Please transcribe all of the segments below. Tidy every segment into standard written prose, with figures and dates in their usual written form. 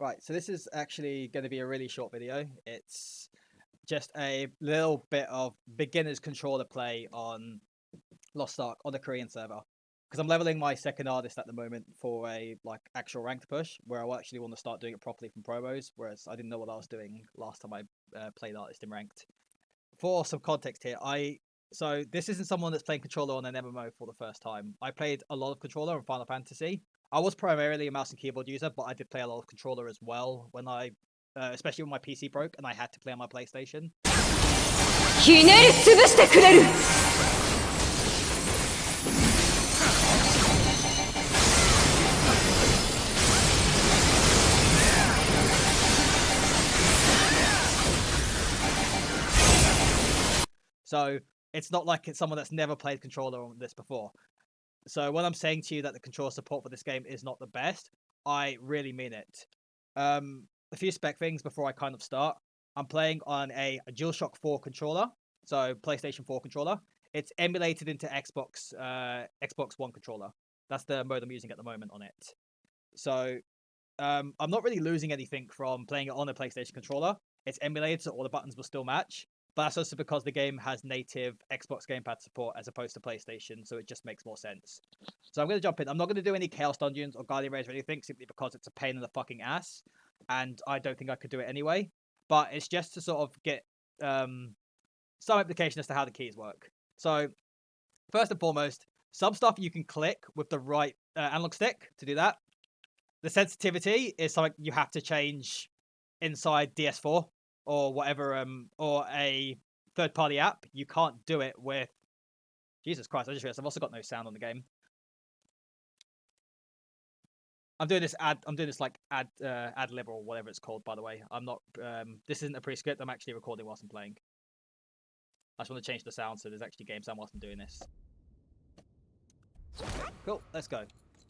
Right, so this is actually going to be a really short video. It's just a little bit of beginner's controller play on Lost Ark on the Korean server. Because I'm leveling my second artist at the moment for a actual ranked push, where I actually want to start doing it properly from promos, whereas I didn't know what I was doing last time I played artist in ranked. For some context here, so this isn't someone that's playing controller on an MMO for the first time. I played a lot of controller in Final Fantasy. I was primarily a mouse and keyboard user, but I did play a lot of controller as well when especially when my PC broke and I had to play on my PlayStation. So it's not like it's someone that's never played controller on this before. So when I'm saying to you that the controller support for this game is not the best, I really mean it. A few spec things before I kind of start. I'm playing on a DualShock 4 controller, so PlayStation 4 controller. It's emulated into Xbox One controller. That's the mode I'm using at the moment on it. So I'm not really losing anything from playing it on a PlayStation controller. It's emulated, so all the buttons will still match. But that's also because the game has native Xbox Gamepad support as opposed to PlayStation, so it just makes more sense. So I'm going to jump in. I'm not going to do any Chaos Dungeons or Guardian Raids or anything, simply because it's a pain in the fucking ass, and I don't think I could do it anyway. But it's just to sort of get some implication as to how the keys work. So first and foremost, some stuff you can click with the right analog stick to do that. The sensitivity is something you have to change inside DS4 or whatever, or a third-party app. You can't do it with... Jesus Christ, I just realized I've also got no sound on the game. I'm doing this ad lib or whatever it's called, by the way. I'm not, this isn't a pre-script, I'm actually recording whilst I'm playing. I just want to change the sound so there's actually game sound whilst I'm doing this. Cool, let's go.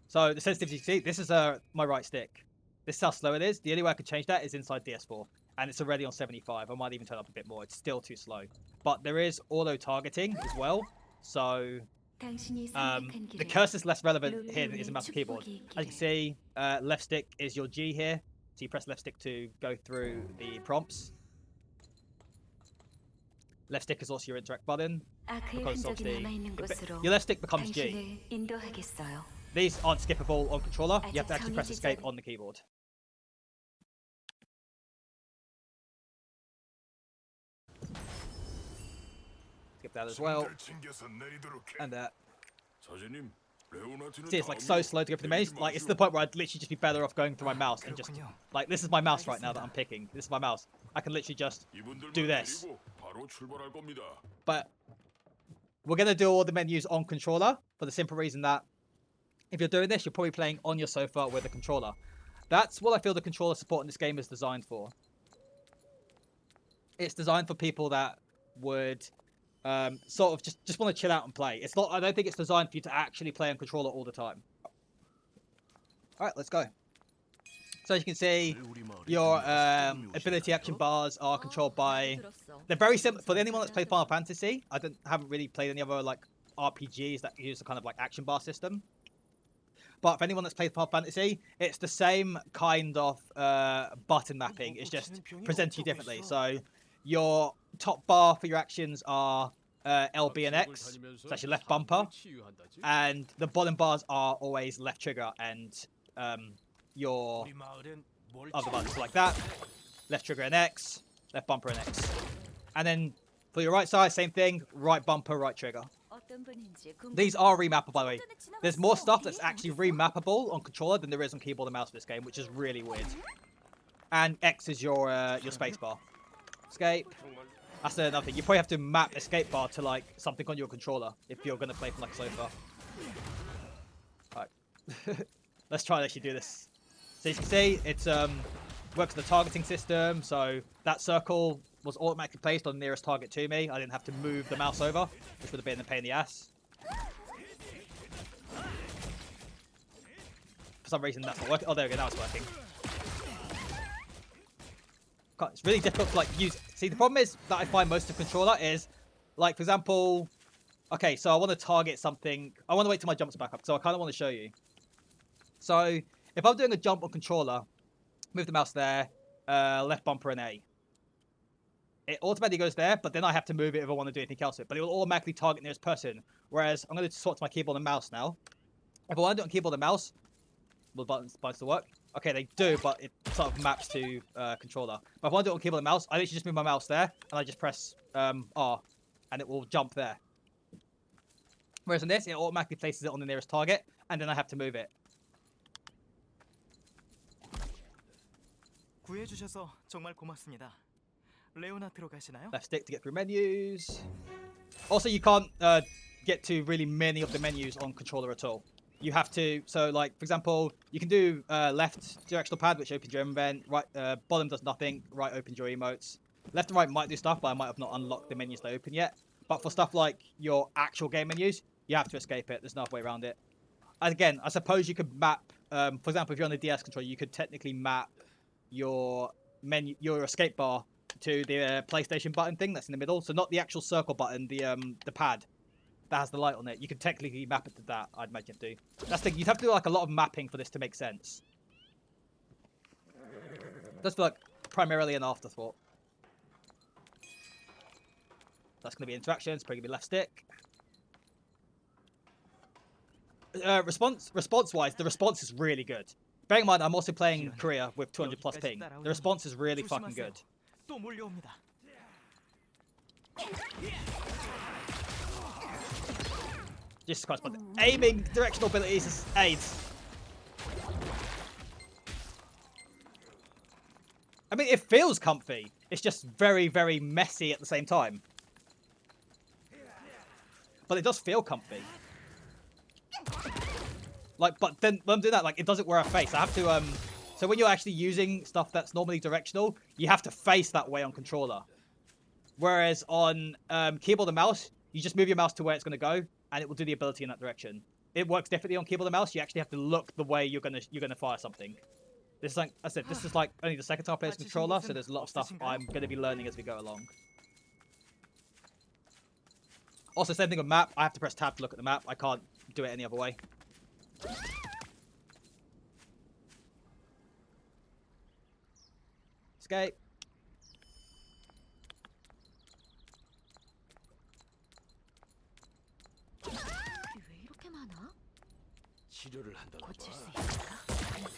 So the sensitivity, see, this is my right stick. This is how slow it is. The only way I could change that is inside DS4. And it's already on 75. I might even turn up a bit more. It's still too slow. But there is auto-targeting as well. So the cursor is less relevant here than it is a mouse and keyboard. As you can see, left stick is your G here. So you press left stick to go through the prompts. Left stick is also your interact button. Because obviously, your left stick becomes G. These aren't skippable on controller. You have to actually press escape on the keyboard. Skip that as well. And that. See, it's like so slow to go through the menus. Like, it's to the point where I'd literally just be better off going through my mouse and just... Like, this is my mouse right now that I'm picking. This is my mouse. I can literally just do this. But we're going to do all the menus on controller for the simple reason that if you're doing this, you're probably playing on your sofa with a controller. That's what I feel the controller support in this game is designed for. It's designed for people that would... sort of just want to chill out and play. It's not. I don't think it's designed for you to actually play on controller all the time. All right, let's go. So as you can see, your ability action bars are controlled by... They're very simple. For anyone that's played Final Fantasy, haven't really played any other like RPGs that use the kind of like action bar system. But for anyone that's played Final Fantasy, it's the same kind of button mapping. It's just presented to you differently. So your top bar for your actions are LB and X, so that's your left bumper, and the bottom bars are always left trigger and your other buttons, so like that, left trigger and X, left bumper and X. And then for your right side, same thing, right bumper, right trigger. These are remappable, by the way. There's more stuff that's actually remappable on controller than there is on keyboard and mouse for this game, which is really weird. And X is your spacebar. Escape. That's another thing. You probably have to map escape bar to like something on your controller if you're gonna play from like a sofa. Alright. Let's try and actually do this. So you can see it's works with the targeting system, so that circle was automatically placed on the nearest target to me. I didn't have to move the mouse over, which would have been a pain in the ass. For some reason that's not working. Oh, there we go, now it's working. God, it's really difficult to like use. See, the problem is that I find most of the controller is, like, for example, okay, so I want to target something. I want to wait till my jumps back up, so I kind of want to show you. So if I'm doing a jump on controller, Move the mouse there. Left bumper and A. It automatically goes there, but then I have to move it if I want to do anything else with it. But it will automatically target nearest person. Whereas I'm going to swap to my keyboard and mouse now. If I want to do it on keyboard and mouse, will buttons still work? Okay, they do, but it sort of maps to controller. But if I want to do it on keyboard and mouse, I literally just move my mouse there, and I just press R, and it will jump there. Whereas on this, it automatically places it on the nearest target, and then I have to move it. 구해주셔서 정말 고맙습니다. 레오나트로 가시나요? Left stick to get through menus. Also, you can't get to really many of the menus on controller at all. You have to, so like, for example, you can do left directional pad, which opens your event. Right, bottom does nothing. Right opens your emotes. Left and right might do stuff, but I might have not unlocked the menus that open yet. But for stuff like your actual game menus, you have to escape it. There's no way around it. Again, I suppose you could map, for example, if you're on the DS controller, you could technically map your menu, your escape bar to the PlayStation button thing that's in the middle. So not the actual circle button, the pad that has the light on it. You could technically map it to that, I'd imagine you have to. That's the thing, you'd have to do like a lot of mapping for this to make sense. That's like primarily an afterthought. That's going to be interactions, probably going to be left stick. Response-wise, the response is really good. Bear in mind, I'm also playing Korea with 200 plus ping. The response is really fucking good. Jesus Christ, but aiming directional abilities is aids. I mean, it feels comfy. It's just very, very messy at the same time. But it does feel comfy. Like, but then when I'm doing that, like, it doesn't wear a face. I have to, so when you're actually using stuff that's normally directional, you have to face that way on controller. Whereas on keyboard and mouse, you just move your mouse to where it's going to go, and it will do the ability in that direction. It works differently on keyboard and mouse. You actually have to look the way you're gonna fire something. This is like I said, this is like only the second time I play this controller, so there's a lot of stuff I'm going to be learning as we go along. Also, same thing with map. I have to press tab to look at the map. I can't do it any other way. Escape.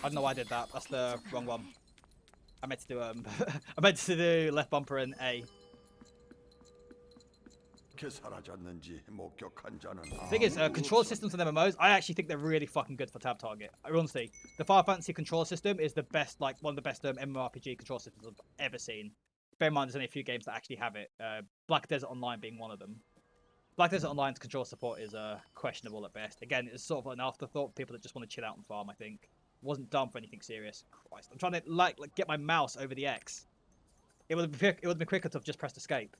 I don't know why I did that. That's the wrong one. I meant to do I meant to do left bumper and A. The thing is, control systems and MMOs, I actually think they're really fucking good for tab target. Honestly, the Final Fantasy control system is the best, like one of the best MMORPG control systems I've ever seen. Bear in mind, there's only a few games that actually have it. Black Desert Online being one of them. Black Desert Online's control support is questionable at best. Again, it's sort of an afterthought. People that just want to chill out and farm, I think. It wasn't done for anything serious. Christ, I'm trying to like get my mouse over the X. It would have been quicker to have just pressed escape.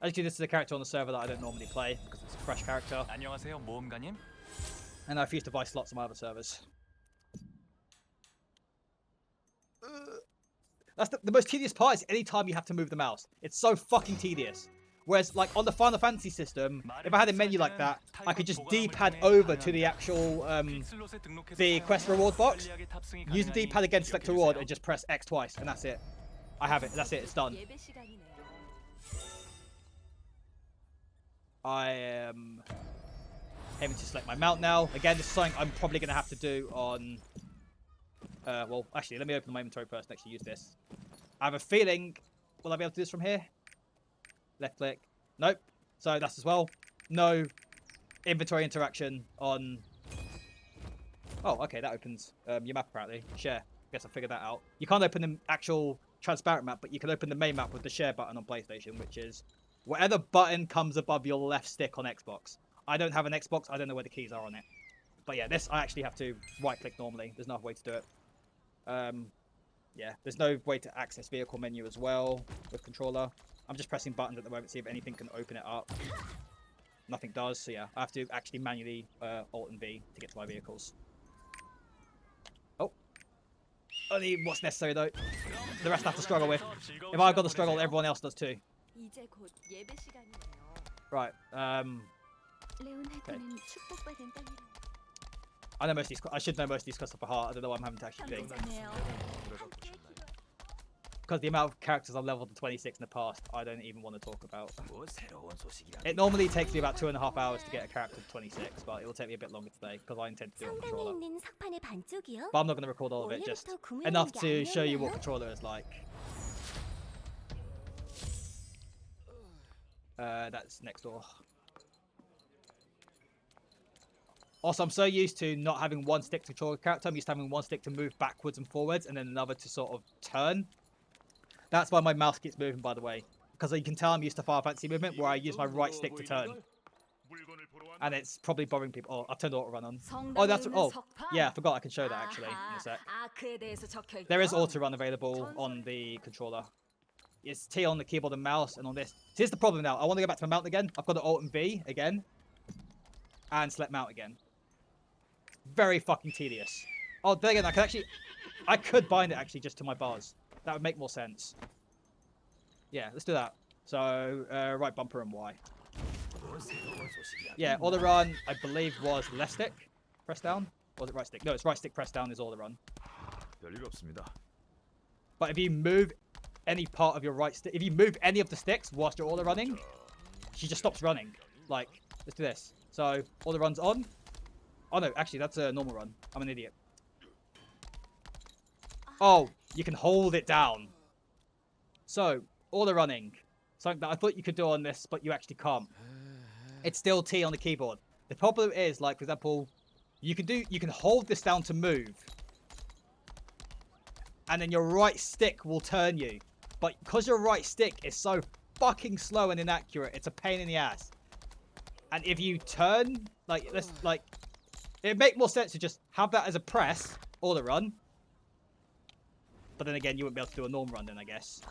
Actually, this is a character on the server that I don't normally play because it's a fresh character. 안녕하세요, 모험가님. And I refuse to buy slots on my other servers. That's the most tedious part is any time you have to move the mouse. It's so fucking tedious. Whereas, like, on the Final Fantasy system, if I had a menu like that, I could just D-pad over to the actual, the quest reward box, use the D-pad again to select a reward, and just press X twice, and that's it. I have it. That's it. It's done. I am aiming to select my mount now. Again, this is something I'm probably going to have to do on... well, actually, let me open my inventory first and actually use this. I have a feeling... Will I be able to do this from here? Left click. Nope. So that's as well. No inventory interaction on... Oh, okay, that opens your map apparently. Share. Guess I figured that out. You can't open the actual transparent map, but you can open the main map with the share button on PlayStation, which is whatever button comes above your left stick on Xbox. I don't have an Xbox. I don't know where the keys are on it. But yeah, this I actually have to right click normally. There's no other way to do it. Yeah, there's no way to access vehicle menu as well with controller. I'm just pressing buttons at the moment to see if anything can open it up. Nothing does, so yeah, I have to actually manually Alt and V to get to my vehicles. Oh. Only what's necessary though. The rest I have to struggle with. If I've got to struggle, everyone else does too. Right, okay. I know most of these. I should know most of these quests off by heart. I don't know why I'm having to actually think. Because the amount of characters I've leveled to 26 in the past, I don't even want to talk about. It normally takes me about 2.5 hours to get a character to 26, but it will take me a bit longer today because I intend to do it on controller. But I'm not going to record all of it, just enough to show you what controller is like. That's next door. Also, I'm so used to not having one stick to control a character. I'm used to having one stick to move backwards and forwards, and then another to sort of turn. That's why my mouse keeps moving, by the way. Because you can tell I'm used to Final Fantasy movement, where I use my right stick to turn. And it's probably bothering people. Oh, I've turned Autorun on. Oh, that's... Oh, yeah, I forgot I can show that, actually, in a sec. There is Autorun available on the controller. It's T on the keyboard and mouse, and on this. Here's the problem now. I want to go back to my mount again. I've got the Alt and V again. And select mount again. Very fucking tedious. Oh, there again, I could bind it, actually, just to my bars. That would make more sense. Yeah, let's do that. So, right bumper and Y. Yeah, Autorun, I believe, was left stick. Press down. Or was it right stick? No, it's right stick, press down is Autorun. But if you move any part of your right stick, if you move any of the sticks whilst you're Autorunning, she just stops running. Like, let's do this. So, Autorun's on. Oh no, actually, that's a normal run. I'm an idiot. Oh, you can hold it down. So, Autorunning. Something that I thought you could do on this, but you actually can't. It's still T on the keyboard. The problem is, like, for example, you can hold this down to move. And then your right stick will turn you. But because your right stick is so fucking slow and inaccurate, it's a pain in the ass. And if you turn, like, it'd make more sense to just have that as a press, Autorun. But then again, you wouldn't be able to do a norm run then, I guess.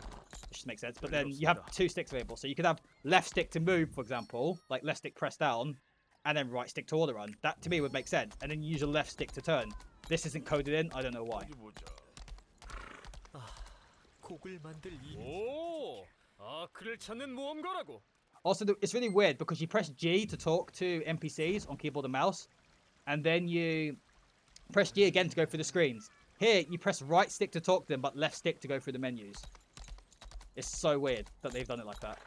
Which just makes sense. But then you have two sticks available. So you could have left stick to move, for example. Like left stick press down. And then right stick to Autorun. That, to me, would make sense. And then you use your left stick to turn. This isn't coded in. I don't know why. Also, it's really weird because you press G to talk to NPCs on keyboard and mouse. And then you press G again to go through the screens. Here, you press right stick to talk to them, but left stick to go through the menus. It's so weird that they've done it like that.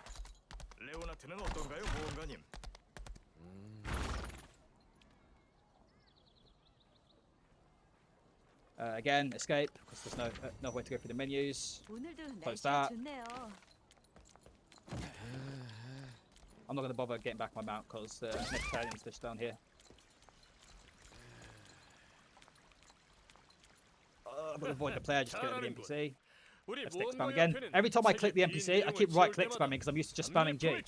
Again, escape, because there's no way to go through the menus. Close that. I'm not going to bother getting back my mount, because the next turn is just down here. I'm going to avoid the player, just get rid of the NPC. Left stick spam again. Every time I click the NPC, I keep right click spamming because I'm used to just spamming G.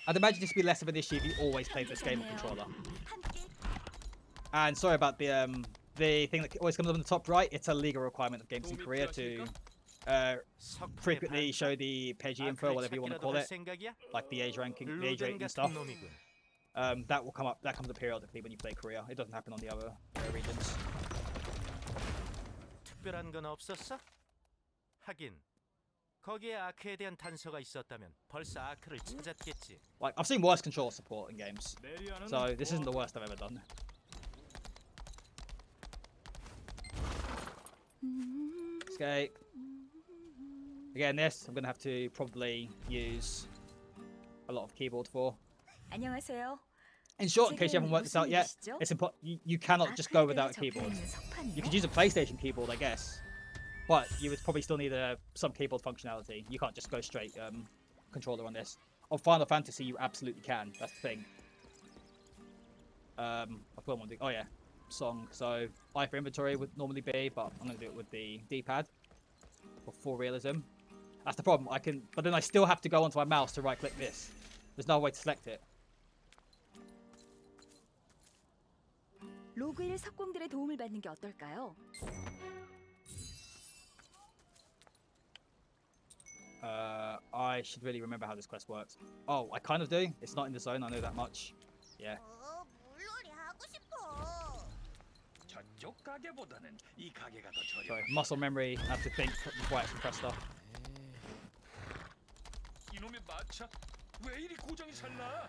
I'd imagine this would be less of an issue if you always played this game on controller. And sorry about the thing that always comes up on the top right. It's a legal requirement of games in Korea to frequently show the PG info, whatever you want to call it, like the age ranking, the age rating and stuff. That will come up. That comes up periodically when you play Korea. It doesn't happen on the other regions. 특별한 건 없었어? 하긴 거기에 아크에 대한 단서가 있었다면 벌써 아크를 찾았겠지. Like I've seen worse control support in games, so this isn't the worst I've ever done. Escape. Again, this I'm gonna have to probably use a lot of keyboard for. 안녕하세요. In short, in case you haven't worked this out yet, it's important. You cannot just go without a keyboard. You could use a PlayStation keyboard, I guess, but you would probably still need some keyboard functionality. You can't just go straight controller on this. On Final Fantasy, you absolutely can. That's the thing. I've got one thing. Oh yeah, song. So I for inventory would normally be, but I'm gonna do it with the D-pad for full realism. That's the problem. But then I still have to go onto my mouse to right-click this. There's no way to select it. 로그일 석공들의 도움을 받는 게 어떨까요? I should really remember how this quest works. Oh, I kind of do. It's not in the zone. I know that much. Yeah. Sorry, muscle memory. I have to think before I actually press stuff. 이놈의 마차 왜 이리 고장이 잘 나?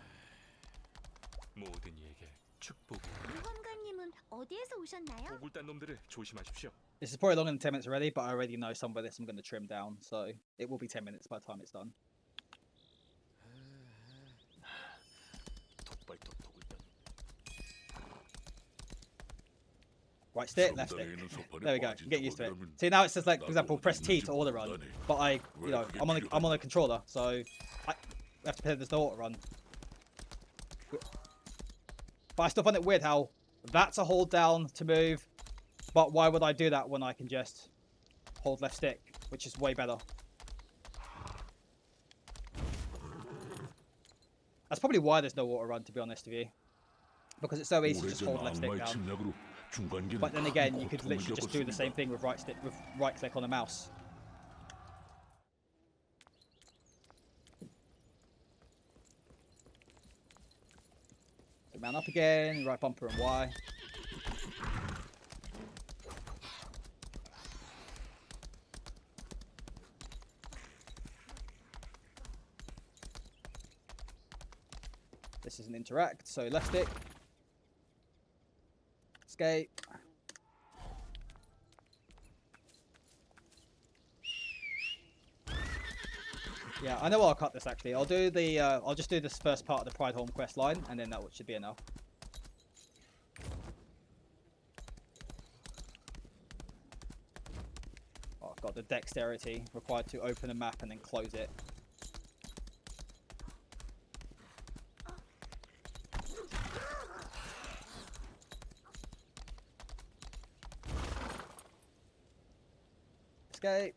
모든 이에게 축복. 모험가님은 어디에서 오셨나요? 고굴단 놈들을 조심하십시오. This is probably longer than 10 minutes already, but I already know some of this I'm going to trim down, so it will be 10 minutes by the time it's done. 톡발톱 고굴단. Right stick, left stick. There we go. Get used to it. See, now it says, like, for example, press T to auto run, but I'm on a controller, so I have to play this to auto run. But I still find it weird how that's a hold down to move, but why would I do that when I can just hold left stick, which is way better. That's probably why there's no auto run, to be honest with you, because it's so easy to just hold left stick down. But then again, you could literally just do the same thing with right click on a mouse. So mount up again, right bumper and Y. This is an interact, so left stick. Escape. Yeah, I know I'll cut this actually. I'll do the I'll just do this first part of the Pride Home quest line, and then that should be enough. Oh, I've got the dexterity required to open a map and then close it. Escape.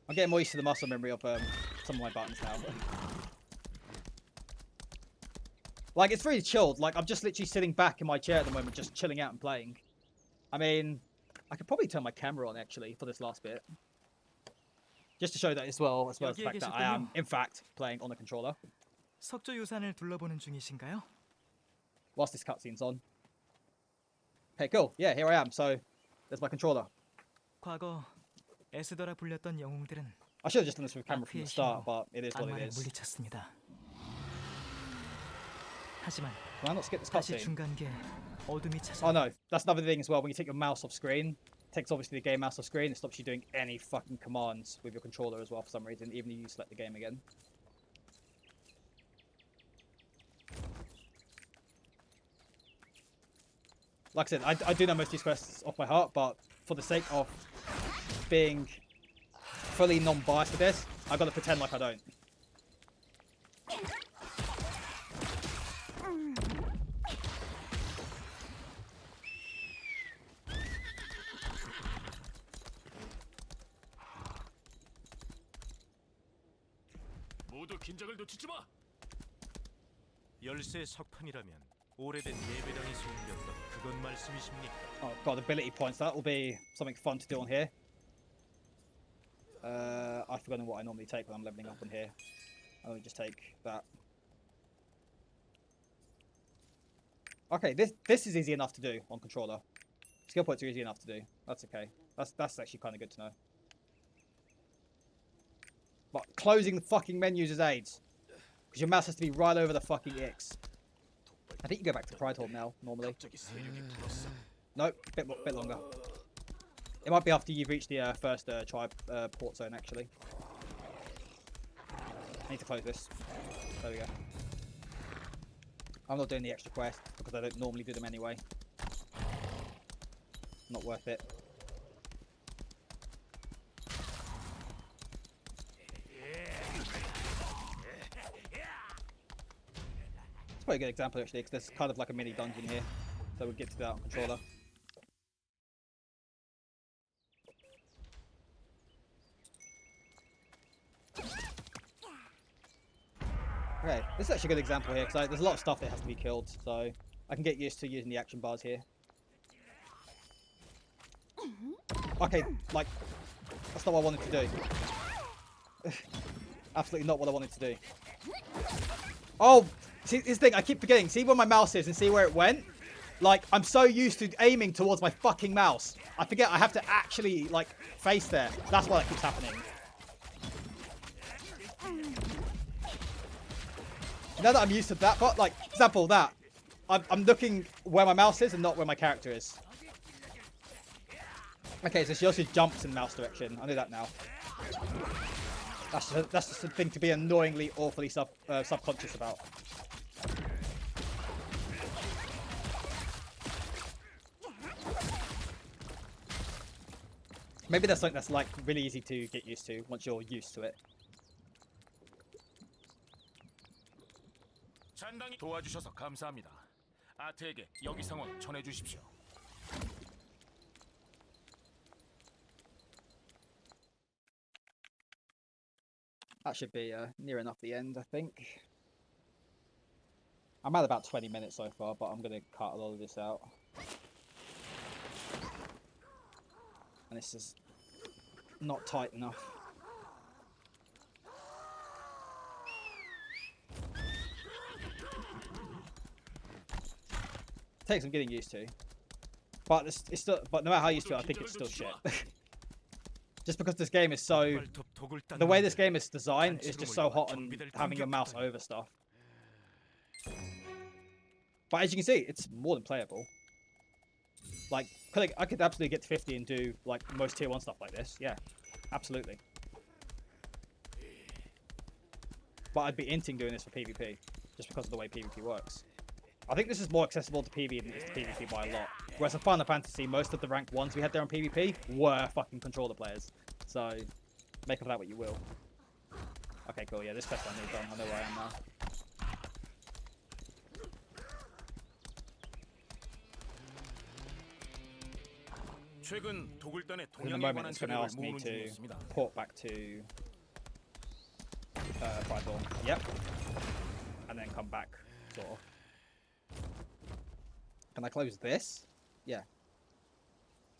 I'm getting more used to the muscle memory of some of my buttons now. Like, it's really chilled. Like, I'm just literally sitting back in my chair at the moment, just chilling out and playing. I mean, I could probably turn my camera on, actually, for this last bit. Just to show that as well as the fact that I am, in fact, playing on a controller. 석조 유산을 둘러보는 중이신가요? Whilst this cutscene's on. Okay, cool. Yeah, here I am. So, there's my controller. 과거 에스더라 불렸던 영웅들은 I should have just done this with camera from the start, but it is what it 악마를 is. 물리쳤습니다. 하지만 Can I not skip this 다시 cutscene? 중간계 어둠이 찾아. Oh no, that's another thing as well. When you take your mouse off screen, it takes obviously the game mouse off screen. It stops you doing any fucking commands with your controller as well for some reason, even if you select the game again. Like I said, I do know most of these quests off by heart, but for the sake of being fully non-biased with this, I've got to pretend like I don't. 모두 긴장을 놓치지 마. 열쇠 석판이라면 오래된 예배당이 소음되었던 그것 말씀이십니까? Oh god, ability points. That will be something fun to do on here. I've forgotten what I normally take when I'm leveling up on here. I'll just take that. Okay, this is easy enough to do on controller. Skill points are easy enough to do. That's okay. That's actually kind of good to know. But closing the fucking menus is AIDS. Because your mouse has to be right over the fucking X. I think you go back to Pride Hall now, normally. Nope, bit longer. It might be after you've reached the first tribe port zone, actually. I need to close this. There we go. I'm not doing the extra quest because I don't normally do them anyway. Not worth it. It's quite a good example actually, because there's kind of like a mini dungeon here, so we'll get to that on controller. Okay, this is actually a good example here, because there's a lot of stuff that has to be killed, so I can get used to using the action bars here. Okay, like, that's not what I wanted to do. Absolutely not what I wanted to do. Oh! See, this thing, I keep forgetting. See where my mouse is and see where it went? Like, I'm so used to aiming towards my fucking mouse. I forget I have to actually, like, face there. That's why that keeps happening. now that I'm used to that part, like, for example, that, I'm looking where my mouse is and not where my character is. Okay, so she also jumps in mouse direction. I know that now. That's just a thing to be annoyingly, awfully subconscious about. Maybe that's something that's like really easy to get used to once you're used to it. 잔당이 도와주셔서 감사합니다. 아트에게 여기 상황 전해 주십시오. That should be near enough the end, I think. I'm at about 20 minutes so far, but I'm going to cut a lot of this out. And this is not tight enough. Takes some getting used to. But it's still, but no matter how used to it, I think it's still shit. Just because this game is so, the way this game is designed is just so hot on having your mouse over stuff. But as you can see, it's more than playable. Like, I could absolutely get to 50 and do like most tier 1 stuff like this. Yeah, absolutely. But I'd be inting doing this for PvP, just because of the way PvP works. I think this is more accessible to PvE than it is to PvP by a lot. Whereas in Final Fantasy, most of the rank 1s we had there on PvP were fucking controller players. So, make of that what you will. Okay, cool. Yeah, this quest I need done. I know where I am now. 최근 도굴단의 In a 동향에 moment, 관한 it's going to 자료를 ask me 모으는 to 중이었습니다. port back to Pride. Yep. And then come back, sort of. Can I close this? Yeah.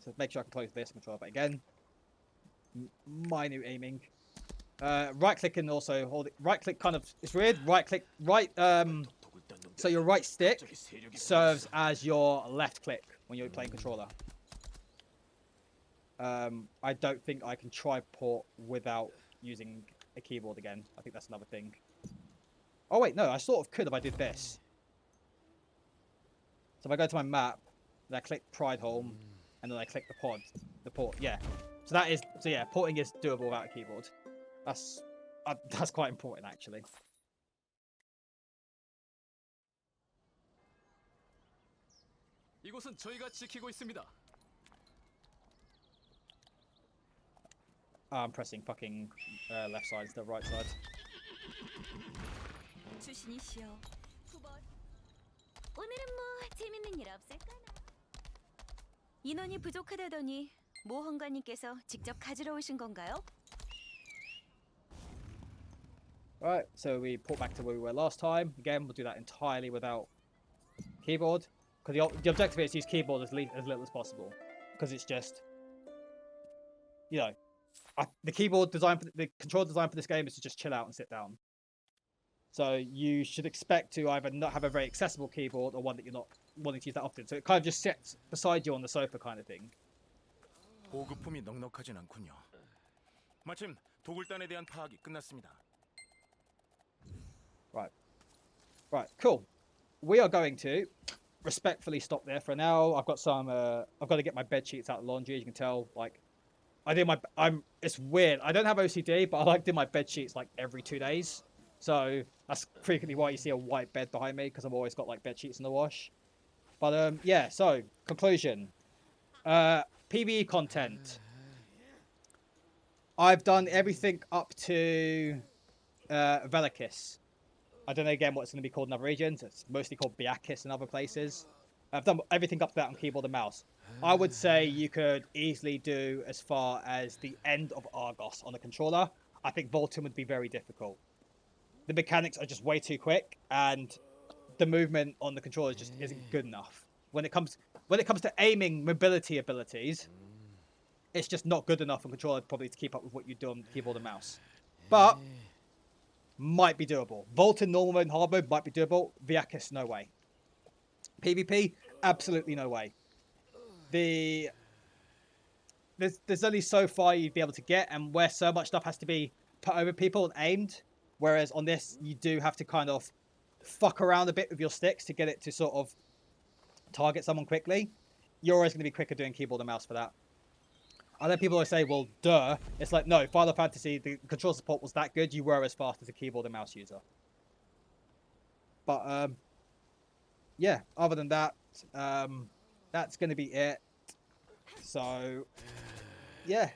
So make sure I can close this control, but again, minute aiming. Right click and also hold it. Right click kind of, it's weird. Right click, right, so your right stick serves as your left click when you're playing controller. I don't think I can try port without using a keyboard again. I think that's another thing. Oh wait, no, I sort of could if I did this. So if I go to my map, then I click Pride Home, and then I click the port, yeah. So that is, so yeah, porting is doable without a keyboard. That's quite important actually. 이곳은 저희가 지키고 있습니다. I'm pressing fucking left side instead of right side. 주신이시여. 오늘은 뭐 재밌는 일 없을까나? 인원이 부족하다더니 모 헌관님께서 직접 가지러 오신 건가요? Alright, so we port back to where we were last time. Again, we'll do that entirely without keyboard. Because the objective is to use keyboard as little as possible. Because it's just, you know, the keyboard design, the control design for this game is to just chill out and sit down. So you should expect to either not have a very accessible keyboard or one that you're not wanting to use that often. So it kind of just sits beside you on the sofa kind of thing. 보급품이 넉넉하진 않군요. 마침 도굴단에 대한 파악이 끝났습니다. Right, cool. We are going to respectfully stop there for now. I've got some, I've got to get my bed sheets out of laundry. As you can tell, like, it's weird. I don't have OCD, but I like do my bed sheets like every 2 days. So that's frequently why you see a white bed behind me, because I've always got like bed sheets in the wash. But yeah, so conclusion. PvE content. I've done everything up to Velikis. I don't know again what it's going to be called in other regions. It's mostly called Biakis in other places. I've done everything up to that on keyboard and mouse. I would say you could easily do as far as the end of Argos on the controller. I think Voltum would be very difficult. The mechanics are just way too quick, and the movement on the controller just isn't good enough. When it comes to aiming mobility abilities, it's just not good enough on controller probably to keep up with what you do on keyboard and mouse. But might be doable. Voltum normal mode and hard mode might be doable. Viakis, no way. PvP, absolutely no way. There's only so far you'd be able to get, and where so much stuff has to be put over people and aimed. Whereas on this, you do have to kind of fuck around a bit with your sticks to get it to sort of target someone quickly, you're always going to be quicker doing keyboard and mouse for that. I know people always say, well, duh. It's like, no, Final Fantasy, the control support was that good, you were as fast as a keyboard and mouse user. But, yeah, other than that, that's going to be it. So, yeah,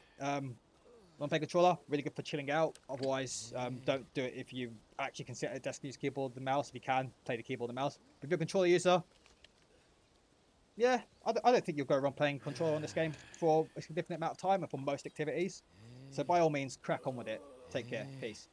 one-play controller, really good for chilling out. Otherwise, don't do it if you actually can sit at a desk and use keyboard and mouse. If you can, play the keyboard and mouse. But if you're a controller user, yeah, I don't think you'll go around playing controller on this game for a significant amount of time and for most activities. So by all means, crack on with it. Take care. Peace.